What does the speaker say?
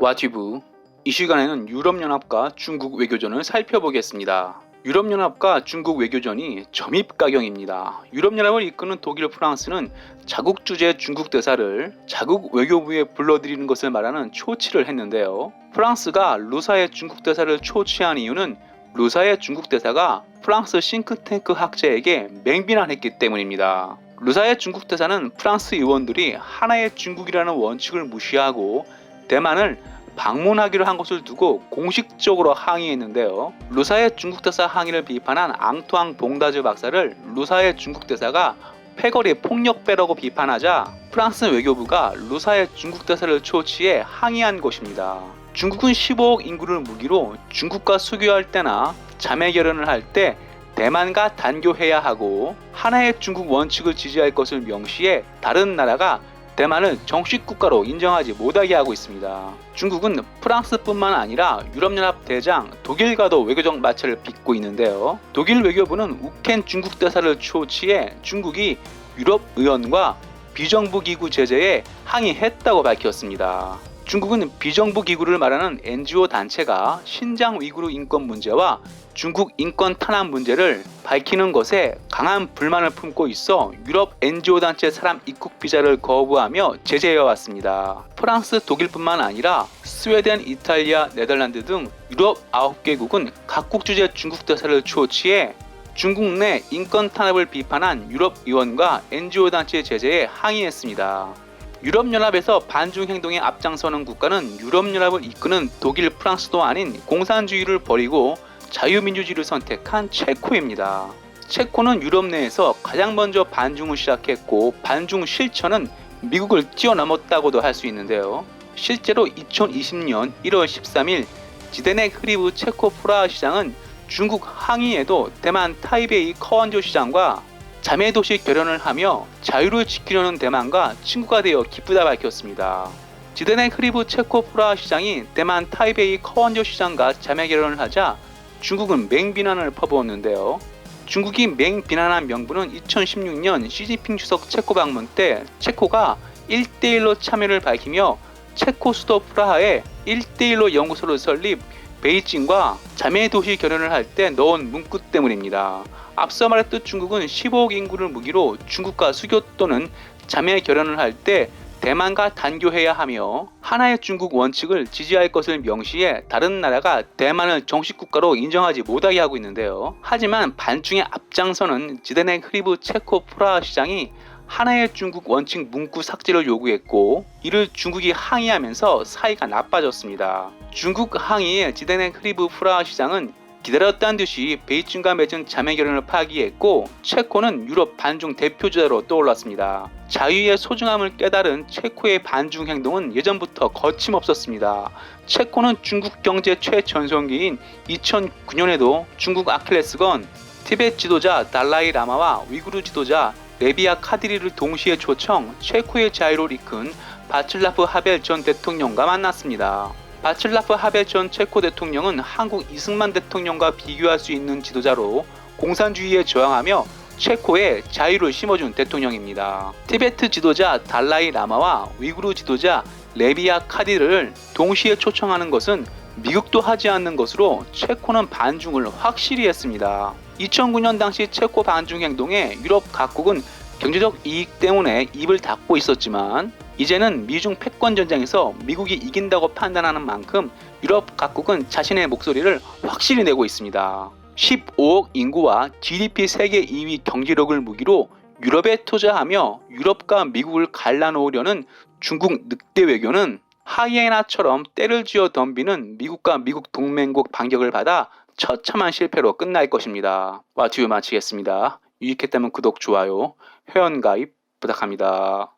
와티브. 이 시간에는 유럽연합과 중국 외교전을 살펴보겠습니다. 유럽연합과 중국 외교전이 점입가경입니다. 유럽연합을 이끄는 독일, 프랑스는 자국 주재 중국 대사를 자국 외교부에 불러들이는 것을 말하는 초치를 했는데요. 프랑스가 루사의 중국 대사를 초치한 이유는 루사의 중국 대사가 프랑스 싱크탱크 학자에게 맹비난했기 때문입니다. 루사의 중국 대사는 프랑스 의원들이 하나의 중국이라는 원칙을 무시하고 대만을 방문하기로 한 것을 두고 공식적으로 항의했는데요. 루사의 중국 대사 항의를 비판한 앙투앙 봉다즈 박사를 루사의 중국 대사가 패거리 폭력배라고 비판하자 프랑스 외교부가 루사의 중국 대사를 초치해 항의한 것입니다. 중국은 15억 인구를 무기로 중국과 수교할 때나 자매 결연을 할 때 대만과 단교해야 하고 하나의 중국 원칙을 지지할 것을 명시해 다른 나라가 대만을 정식 국가로 인정하지 못하게 하고 있습니다. 중국은 프랑스뿐만 아니라 유럽연합 대장 독일과도 외교적 마찰을 빚고 있는데요. 독일 외교부는 우켄 중국 대사를 초치해 중국이 유럽 의원과 비정부 기구 제재에 항의했다고 밝혔습니다. 중국은 비정부 기구를 말하는 NGO 단체가 신장 위구르 인권 문제와 중국 인권 탄압 문제를 밝히는 것에 강한 불만을 품고 있어 유럽 NGO 단체 사람 입국 비자를 거부하며 제재해 왔습니다. 프랑스, 독일뿐만 아니라 스웨덴, 이탈리아, 네덜란드 등 유럽 9개국은 각국 주재 중국 대사를 초치해 중국 내 인권 탄압을 비판한 유럽 의원과 NGO 단체 제재에 항의했습니다. 유럽연합에서 반중 행동에 앞장서는 국가는 유럽연합을 이끄는 독일, 프랑스도 아닌 공산주의를 버리고 자유민주주의를 선택한 체코입니다. 체코는 유럽 내에서 가장 먼저 반중을 시작했고 반중 실천은 미국을 뛰어넘었다고도 할 수 있는데요. 실제로 2020년 1월 13일 지데넥 흐리브 체코 프라하 시장은 중국 항의에도 대만 타이베이 커원조 시장과 자매도시 결연을 하며 자유를 지키려는 대만과 친구가 되어 기쁘다 밝혔습니다. 지데넥 흐리브 체코 프라하 시장이 대만 타이베이 커원조 시장과 자매 결연을 하자 중국은 맹비난을 퍼부었는데요. 중국이 맹비난한 명분은 2016년 시진핑 주석 체코 방문 때 체코가 1대1로 참여를 밝히며 체코 수도 프라하에 1대1로 연구소를 설립, 베이징과 자매도시 결연을 할 때 넣은 문구 때문입니다. 앞서 말했듯 중국은 15억 인구를 무기로 중국과 수교 또는 자매 결연을 할 때 대만과 단교해야 하며 하나의 중국 원칙을 지지할 것을 명시해 다른 나라가 대만을 정식 국가로 인정하지 못하게 하고 있는데요. 하지만 반중의 앞장서는 지데넥 흐리브 체코 프라하 시장이 하나의 중국 원칙 문구 삭제를 요구했고 이를 중국이 항의하면서 사이가 나빠졌습니다. 중국 항의에 지데넥 흐리브 프라하 시장은 기다렸다는 듯이 베이징과 맺은 자매 결연을 파기했고 체코는 유럽 반중 대표주자로 떠올랐습니다. 자유의 소중함을 깨달은 체코의 반중 행동은 예전부터 거침없었습니다. 체코는 중국 경제 최전성기인 2009년에도 중국 아킬레스건 티베트 지도자 달라이 라마와 위구르 지도자 레비아 카디리를 동시에 초청 체코의 자유를 이끈 바칠라프 하벨 전 대통령과 만났습니다. 바칠라프 하벨 전 체코 대통령은 한국 이승만 대통령과 비교할 수 있는 지도자로 공산주의에 저항하며 체코에 자유를 심어준 대통령입니다. 티베트 지도자 달라이 라마와 위구르 지도자 레비아 카디를 동시에 초청하는 것은 미국도 하지 않는 것으로 체코는 반중을 확실히 했습니다. 2009년 당시 체코 반중 행동에 유럽 각국은 경제적 이익 때문에 입을 닫고 있었지만 이제는 미중 패권 전쟁에서 미국이 이긴다고 판단하는 만큼 유럽 각국은 자신의 목소리를 확실히 내고 있습니다. 15억 인구와 GDP 세계 2위 경제력을 무기로 유럽에 투자하며 유럽과 미국을 갈라놓으려는 중국 늑대 외교는 하이에나처럼 때를 쥐어 덤비는 미국과 미국 동맹국 반격을 받아 처참한 실패로 끝날 것입니다. 와튜브 마치겠습니다. 유익했다면 구독, 좋아요, 회원가입 부탁합니다.